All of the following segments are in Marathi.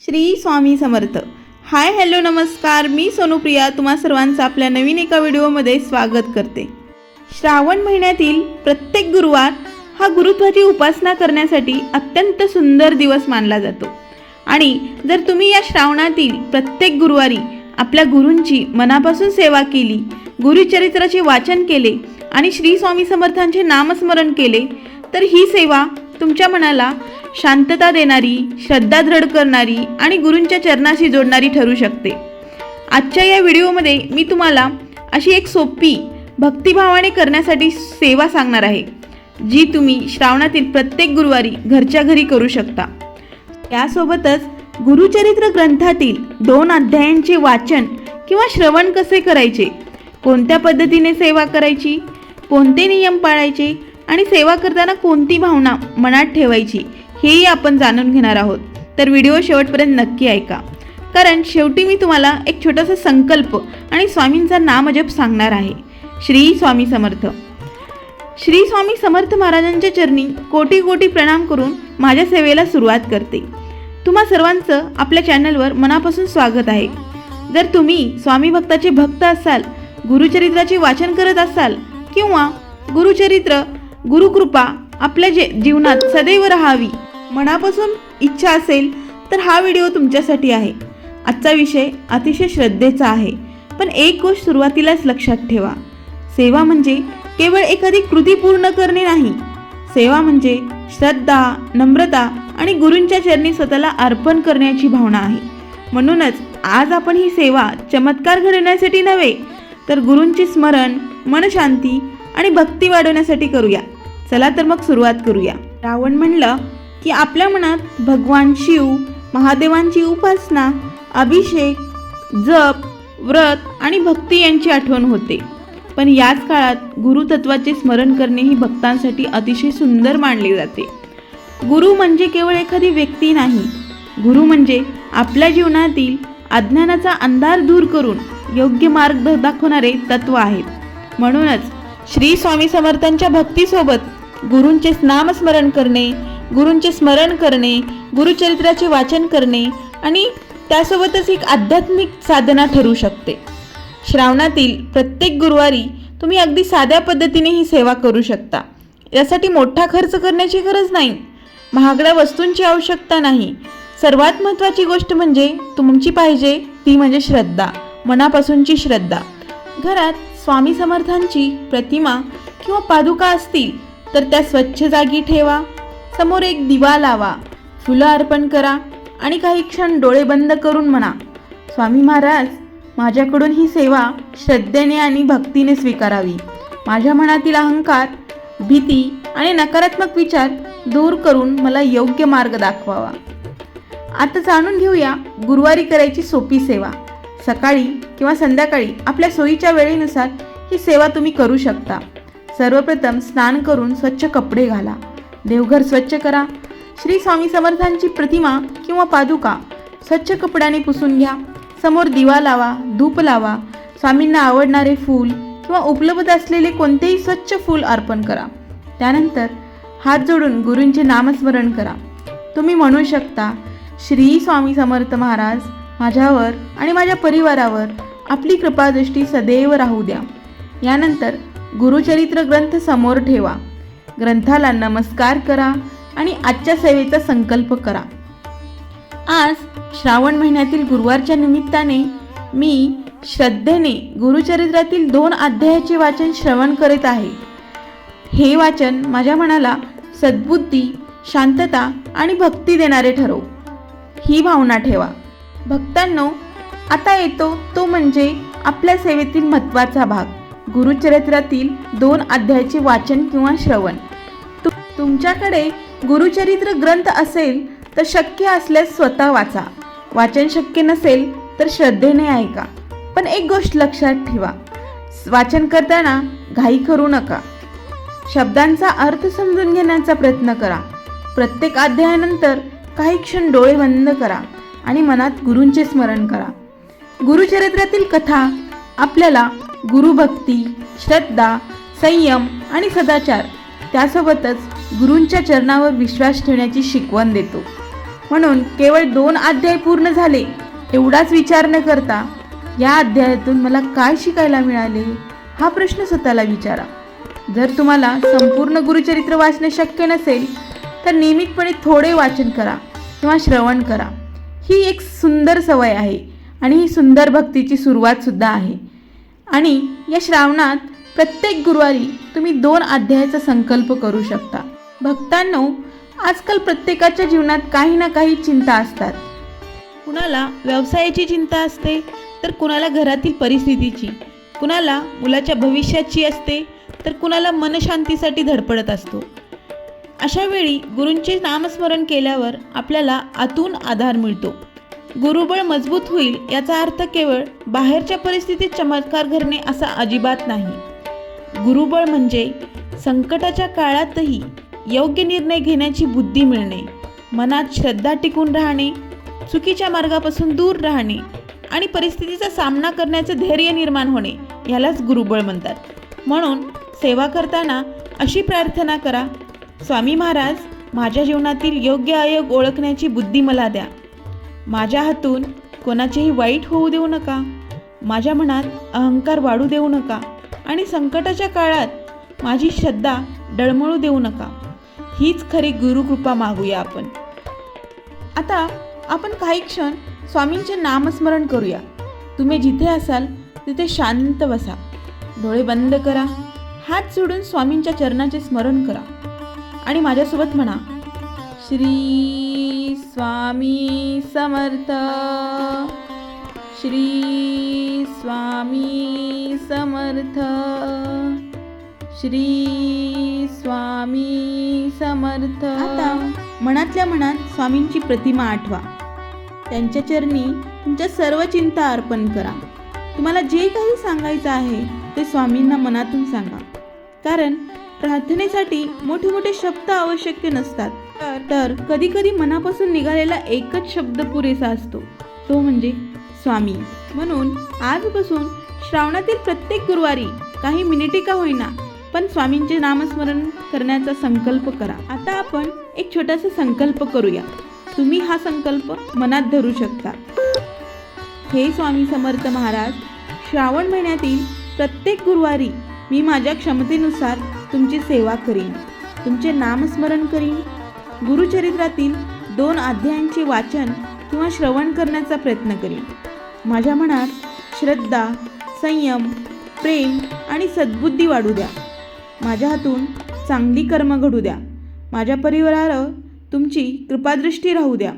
श्री स्वामी समर्थ. हाय हॅलो नमस्कार, मी सोनुप्रिया तुम्हा सर्वांचं आपल्या नवीन एका व्हिडिओमध्ये स्वागत करते. श्रावण महिन्यातील प्रत्येक गुरुवार हा गुरुत्वाची उपासना करण्यासाठी अत्यंत सुंदर दिवस मानला जातो. आणि जर तुम्ही या श्रावणातील प्रत्येक गुरुवारी आपल्या गुरूंची मनापासून सेवा केली, गुरुचरित्राचे वाचन केले आणि श्री स्वामी समर्थांचे नामस्मरण केले तर ही सेवा तुमच्या मनाला शांतता देणारी, श्रद्धा दृढ करणारी आणि गुरूंच्या चरणाशी जोडणारी ठरू शकते. आजच्या या व्हिडिओमध्ये मी तुम्हाला अशी एक सोपी भक्तिभावाने करण्यासाठी सेवा सांगणार आहे, जी तुम्ही श्रावणातील प्रत्येक गुरुवारी घरच्या घरी करू शकता. यासोबतच गुरुचरित्र ग्रंथातील 2 अध्यायांचे वाचन किंवा श्रवण कसे करायचे, कोणत्या पद्धतीने सेवा करायची, कोणते नियम पाळायचे आणि सेवा करताना कोणती भावना मनात ठेवायची हेही आपण जाणून घेणार आहोत. तर व्हिडिओ शेवटपर्यंत नक्की ऐका, कारण शेवटी मी तुम्हाला एक छोटासा संकल्प आणि स्वामींचा नामजप सांगणार आहे. श्री स्वामी समर्थ. श्री स्वामी समर्थ महाराजांच्या चरणी कोटी कोटी प्रणाम करून माझ्या सेवेला सुरुवात करते. तुम्हा सर्वांचं आपल्या चॅनलवर मनापासून स्वागत आहे. जर तुम्ही स्वामी भक्ताचे भक्त असाल, गुरुचरित्राचे वाचन करत असाल किंवा गुरुचरित्र गुरुकृपा आपल्या जीवनात सदैव राहावी मनापासून इच्छा असेल तर हा व्हिडिओ तुमच्यासाठी आहे. आजचा विषय अतिशय श्रद्धेचा आहे, पण एक गोष्ट सुरुवातीलाच लक्षात ठेवा. सेवा म्हणजे केवळ एखादी कृती पूर्ण करणे नाही. सेवा म्हणजे श्रद्धा, नम्रता आणि गुरूंच्या चरणी स्वतःला अर्पण करण्याची भावना आहे. म्हणूनच आज आपण ही सेवा चमत्कार घडवण्यासाठी नव्हे, तर गुरूंचे स्मरण, मनशांती आणि भक्ती वाढवण्यासाठी करूया. चला तर मग सुरुवात करूया. श्रावण म्हणलं की आपल्या मनात भगवान शिव, महादेवांची उपासना, अभिषेक, जप, व्रत आणि भक्ती यांची आठवण होते. पण याच काळात गुरुतत्वाचे स्मरण करणे ही भक्तांसाठी अतिशय सुंदर मानले जाते. गुरु म्हणजे केवळ एखादी व्यक्ती नाही. गुरु म्हणजे आपल्या जीवनातील अज्ञानाचा अंधार दूर करून योग्य मार्ग दाखवणारे तत्व आहेत. म्हणूनच श्री स्वामी समर्थांच्या भक्तीसोबत गुरूंचे नामस्मरण करणे, गुरूंचे स्मरण करणे, गुरुचरित्राचे वाचन करणे आणि त्यासोबतच एक आध्यात्मिक साधना ठरू शकते. श्रावणातील प्रत्येक गुरुवारी तुम्ही अगदी साध्या पद्धतीने ही सेवा करू शकता. यासाठी मोठा खर्च करण्याची गरज नाही, महागड्या वस्तूंची आवश्यकता नाही. सर्वात महत्त्वाची गोष्ट म्हणजे तुमची पाहिजे ती म्हणजे श्रद्धा, मनापासूनची श्रद्धा. घरात स्वामी समर्थांची प्रतिमा किंवा पादुका असतील तर त्या स्वच्छ जागी ठेवा. समोर एक दिवा लावा, फुलं अर्पण करा आणि काही क्षण डोळे बंद करून म्हणा, स्वामी महाराज, माझ्याकडून ही सेवा श्रद्धेने आणि भक्तीने स्वीकारावी. माझ्या मनातील अहंकार, भीती आणि नकारात्मक विचार दूर करून मला योग्य मार्ग दाखवावा. आता जाणून घेऊया गुरुवारी करायची सोपी सेवा. सकाळी किंवा संध्याकाळी आपल्या सोयीच्या वेळेनुसार ही सेवा तुम्ही करू शकता. सर्वप्रथम स्नान करून स्वच्छ कपडे घाला, देवघर स्वच्छ करा. श्री स्वामी समर्थांची प्रतिमा किंवा पादुका स्वच्छ कपड्याने पुसून घ्या. समोर दिवा लावा, धूप लावा. स्वामींना आवडणारे फूल किंवा उपलब्ध असलेले कोणतेही स्वच्छ फूल अर्पण करा. त्यानंतर हात जोडून गुरूंचे नामस्मरण करा. तुम्ही म्हणू शकता, श्री स्वामी समर्थ महाराज, माझ्यावर आणि माझ्या परिवारावर आपली कृपादृष्टी सदैव राहू द्या. यानंतर गुरुचरित्र ग्रंथ समोर ठेवा. ग्रंथाला नमस्कार करा आणि आजच्या सेवेचा संकल्प करा. आज श्रावण महिन्यातील गुरुवारच्या निमित्ताने मी श्रद्धेने गुरुचरित्रातील 2 अध्यायाचे वाचन श्रवण करीत आहे. हे वाचन माझ्या मनाला सद्बुद्धी, शांतता आणि भक्ती देणारे ठरव, ही भावना ठेवा. भक्तांनो, आता येतो तो म्हणजे आपल्या सेवेतील महत्त्वाचा भाग, गुरुचरित्रातील 2 अध्यायाचे वाचन किंवा श्रवण. तुमच्याकडे गुरुचरित्र ग्रंथ असेल तर शक्य असल्यास स्वतः वाचा. वाचन शक्य नसेल तर श्रद्धेने ऐका. पण एक गोष्ट लक्षात ठेवा, वाचन करताना घाई करू नका. शब्दांचा अर्थ समजून घेण्याचा प्रयत्न करा. प्रत्येक अध्यायानंतर काही क्षण डोळे बंद करा आणि मनात गुरूंचे स्मरण करा. गुरुचरित्रातील कथा आपल्याला गुरुभक्ती, श्रद्धा, संयम आणि सदाचार, त्यासोबतच गुरूंच्या चरणावर विश्वास ठेवण्याची शिकवण देतो. म्हणून केवळ 2 अध्याय पूर्ण झाले एवढाच विचार न करता या अध्यायातून मला काय शिकायला मिळाले हा प्रश्न स्वतःला विचारा. जर तुम्हाला संपूर्ण गुरुचरित्र वाचणे शक्य नसेल तर नियमितपणे थोडे वाचन करा किंवा श्रवण करा. ही एक सुंदर सवय आहे आणि ही सुंदर भक्तीची सुरुवातसुद्धा आहे. आणि या श्रावणात प्रत्येक गुरुवारी तुम्ही 2 अध्यायाचा संकल्प करू शकता. भक्तांनो, आजकाल प्रत्येकाच्या जीवनात काही ना काही चिंता असतात. कुणाला व्यवसायाची चिंता असते, तर कुणाला घरातील परिस्थितीची, कुणाला मुलाच्या भविष्याची असते, तर कुणाला मनशांतीसाठी धडपडत असतो. अशा वेळी गुरूंचे नामस्मरण केल्यावर आपल्याला आतून आधार मिळतो. गुरुबळ मजबूत होईल याचा अर्थ केवळ बाहेरच्या परिस्थितीत चमत्कार घडणे असा अजिबात नाही. गुरुबळ म्हणजे संकटाच्या काळातही योग्य निर्णय घेण्याची बुद्धी मिळणे, मनात श्रद्धा टिकून राहणे, चुकीच्या मार्गापासून दूर राहणे आणि परिस्थितीचा सामना करण्याचे धैर्य निर्माण होणे यालाच गुरुबळ म्हणतात. म्हणून सेवा करताना अशी प्रार्थना करा, स्वामी महाराज, माझ्या जीवनातील योग्य अयोग ओळखण्याची बुद्धी मला द्या. माझ्या हातून कोणाचेही वाईट होऊ देऊ नका. माझ्या मनात अहंकार वाढू देऊ नका आणि संकटाच्या काळात माझी श्रद्धा डळमळू देऊ नका. हीच खरी गुरुकृपा मागूया आपण. आता आपण काही क्षण स्वामींचे नामस्मरण करूया. तुम्ही जिथे असाल तिथे शांत बसा, डोळे बंद करा, हात जोडून स्वामींच्या चरणाचे स्मरण करा आणि माझ्यासोबत म्हणा, श्री स्वामी समर्थ, श्री स्वामी समर्थ, श्री स्वामी समर्थ. आता मनातल्या मनात स्वामींची प्रतिमा आठवा. त्यांच्या चरणी तुमच्या सर्व चिंता अर्पण करा. तुम्हाला जे काही सांगायचं आहे ते स्वामींना मनातून सांगा. कारण प्रार्थनेसाठी मोठे मोठे शब्द आवश्यक नसतात, तर कधी कधी मनापासून निघालेला एकच शब्द पुरेसा असतो, तो म्हणजे स्वामी. म्हणून आजपासून श्रावणातील प्रत्येक गुरुवारी काही मिनिटे का होईना पण स्वामींचे नामस्मरण करण्याचा संकल्प करा. आता आपण एक छोटासा संकल्प करूया. तुम्ही हा संकल्प मनात धरू शकता. हे स्वामी समर्थ महाराज, श्रावण महिन्यातील प्रत्येक गुरुवारी मी माझ्या क्षमतेनुसार तुमची सेवा करीन, तुमचे नामस्मरण करीन, गुरुचरित्रातील 2 अध्यायांचे वाचन किंवा श्रवण करण्याचा प्रयत्न करीन. माझ्या मनात श्रद्धा, संयम, प्रेम आणि सद्बुद्धी वाढू द्या. माझ्या हातून चांगली कर्म घडू द्या. माझ्या परिवारावर तुमची कृपादृष्टी राहू द्या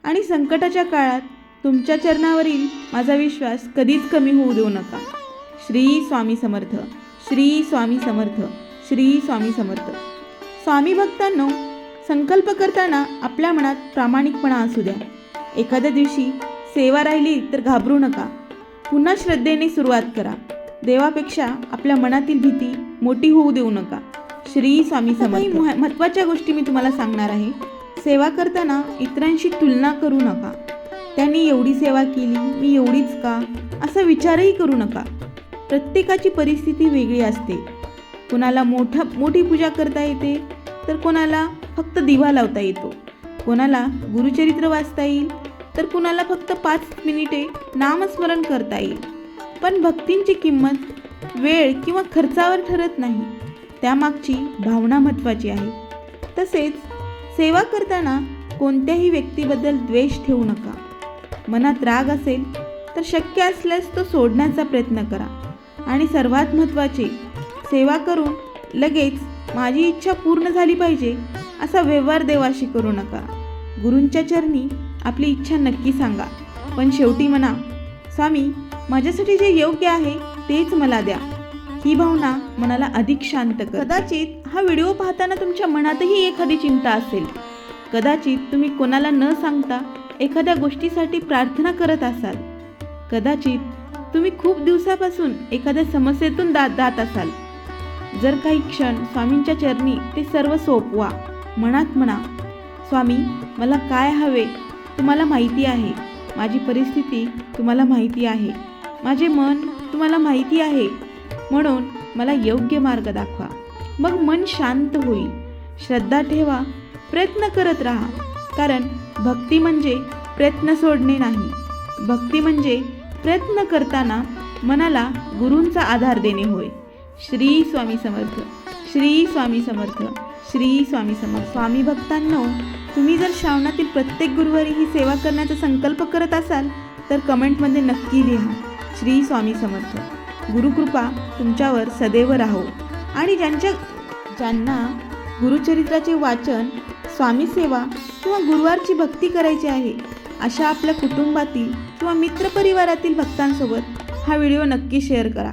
आणि संकटाच्या काळात तुमच्या चरणावरील माझा विश्वास कधीच कमी होऊ देऊ नका. श्री स्वामी समर्थ, श्री स्वामी समर्थ, श्री स्वामी समर्थ. स्वामी भक्तांनो, संकल्प करताना आपल्या मनात प्रामाणिकपणा असू द्या. एखाद्या दिवशी सेवा राहिली तर घाबरू नका. पुन्हा श्रद्धेने सुरुवात करा. देवापेक्षा आपल्या मनातील भीती मोठी होऊ देऊ नका. श्री स्वामी समर्थ. महत्त्वाच्या गोष्टी मी तुम्हाला सांगणार आहे. सेवा करताना इतरांशी तुलना करू नका. त्यांनी एवढी सेवा केली, मी एवढीच का, असा विचारही करू नका. प्रत्येकाची परिस्थिती वेगळी असते. कोणाला मोठी पूजा करता येते, तर कोणाला फक्त दिवा लावता येतो. कोणाला गुरुचरित्र वाचता येईल, तर कुणाला फक्त 5 मिनिटे नामस्मरण करता येईल. पण भक्तींची किंमत वेळ किंवा खर्चावर ठरत नाही, त्यामागची भावना महत्त्वाची आहे. तसेच सेवा करताना कोणत्याही व्यक्तीबद्दल द्वेष ठेवू नका. मनात राग असेल तर शक्य असल्यास तो सोडण्याचा प्रयत्न करा. आणि सर्वात महत्त्वाचे, सेवा करून लगेच माझी इच्छा पूर्ण झाली पाहिजे असा व्यवहार देवाशी करू नका. गुरूंच्या चरणी आपली इच्छा नक्की सांगा, पण शेवटी म्हणा, स्वामी, माझ्यासाठी जे योग्य आहे तेच मला द्या. ही भावना मनाला अधिक शांत कर. कदाचित हा व्हिडिओ पाहताना तुमच्या मनातही एखादी चिंता असेल. कदाचित तुम्ही कोणाला न सांगता एखाद्या गोष्टीसाठी प्रार्थना करत असाल. कदाचित तुम्ही खूप दिवसापासून एखाद्या समस्येतून जात असाल. जर काही क्षण स्वामींच्या चरणी ते सर्व सोपवा. मनात म्हणा, स्वामी, मला काय हवे तुम्हाला माहिती आहे. माझी परिस्थिती तुम्हाला माहिती आहे. माझे मन तुम्हाला माहिती आहे. म्हणून मला योग्य मार्ग दाखवा. मग मन शांत होईल. श्रद्धा ठेवा, प्रयत्न करत राहा. कारण भक्ती म्हणजे प्रयत्न सोडणे नाही. भक्ती म्हणजे प्रयत्न करताना मनाला गुरूंचा आधार देणे होय. श्री स्वामी समर्थ. श्री स्वामी समर्थ. श्री स्वामी समर्थ. स्वामी भक्तांनो, तुम्ही जर श्रावणातील प्रत्येक गुरुवारी ही सेवा करण्याचा संकल्प करत असाल तर कमेंटमध्ये नक्की लिहा श्री स्वामी समर्थ. गुरुकृपा तुमच्यावर सदैव राहो. आणि ज्यांना गुरुचरित्राचे वाचन, स्वामी सेवा किंवा गुरुवारची भक्ती करायची आहे अशा आपल्या कुटुंबातील किंवा मित्रपरिवारातील भक्तांसोबत हा व्हिडिओ नक्की शेअर करा.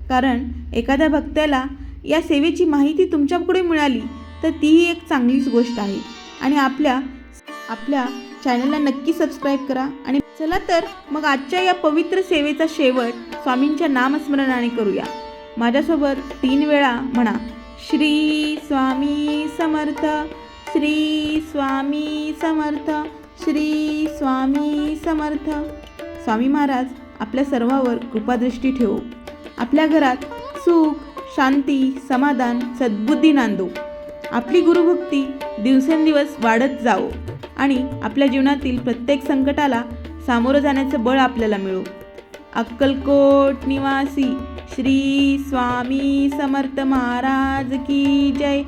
कारण एखाद्या भक्ताला या सेवेची माहिती तुमच्याकडे मिळाली तर तीही एक चांगलीच गोष्ट आहे. आणि आपल्या चॅनलला नक्की सबस्क्राईब करा. आणि चला तर मग आजच्या या पवित्र सेवेचा शेवट स्वामींच्या नामस्मरणाने करूया. माझ्यासोबत 3 वेळा म्हणा, श्री स्वामी समर्थ. श्री स्वामी समर्थ. श्री स्वामी समर्थ. स्वामी महाराज आपल्या सर्वांवर कृपादृष्टी ठेवो. आपल्या घरात सुख, शांती, समाधान, सद्बुद्धी नांदो. आपली गुरुभक्ती दिवसेंदिवस वाढत जावो आणि आपल्या जीवनातील प्रत्येक संकटाला सामोरं जाण्याचं बळ आपल्याला मिळो. अक्कलकोट निवासी श्री स्वामी समर्थ महाराज की जय.